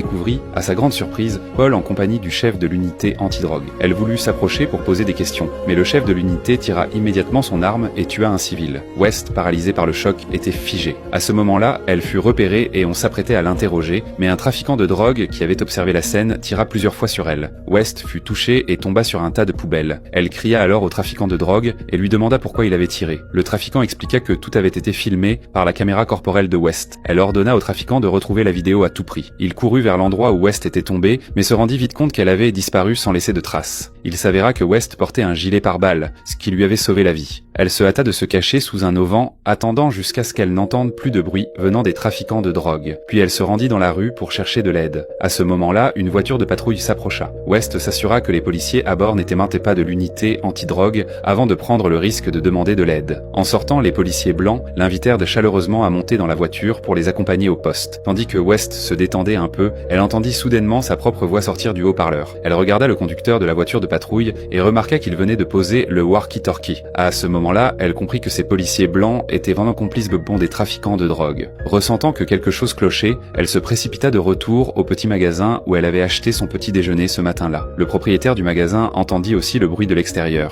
découvrit, à sa grande surprise, Paul en compagnie du chef de l'unité antidrogue. Elle voulut s'approcher pour poser des questions, mais le chef de l'unité tira immédiatement son arme et tua un civil. West, paralysé par le choc, était figé. À ce moment-là, elle fut repérée et on s'apprêtait à l'interroger, mais un trafiquant de drogue qui avait observé la scène tira plusieurs fois sur elle. West fut touchée et tomba sur un tas de poubelles. Elle cria alors au trafiquant de drogue et lui demanda pourquoi il avait tiré. Le trafiquant expliqua que tout avait été filmé par la caméra corporelle de West. Elle ordonna au trafiquant de retrouver la vidéo à tout prix. Il courut vers l'endroit où West était tombée, mais se rendit vite compte qu'elle avait disparu sans laisser de traces. Il s'avéra que West portait un gilet pare-balles, ce qui lui avait sauvé la vie. Elle se hâta de se cacher sous un auvent, attendant jusqu'à ce qu'elle n'entende plus de bruit venant des trafiquants de drogue. Puis elle se rendit dans la rue pour chercher de l'aide. À ce moment-là, une voiture de patrouille s'approcha. West s'assura que les policiers à bord n'étaient pas de l'unité anti-drogue avant de prendre le risque de demander de l'aide. En sortant, les policiers blancs l'invitèrent chaleureusement à monter dans la voiture pour les accompagner au poste. Tandis que West se détendait un peu, elle entendit soudainement sa propre voix sortir du haut-parleur. Elle regarda le conducteur de la voiture de patrouille et remarqua qu'il venait de poser le walkie-talkie. À ce moment-là, elle comprit que ces policiers blancs étaient vraiment complices des trafiquants de drogue. Ressentant que quelque chose clochait, elle se précipita de retour au petit magasin où elle avait acheté son petit déjeuner ce matin-là. Le propriétaire du magasin entendit aussi le bruit de l'extérieur.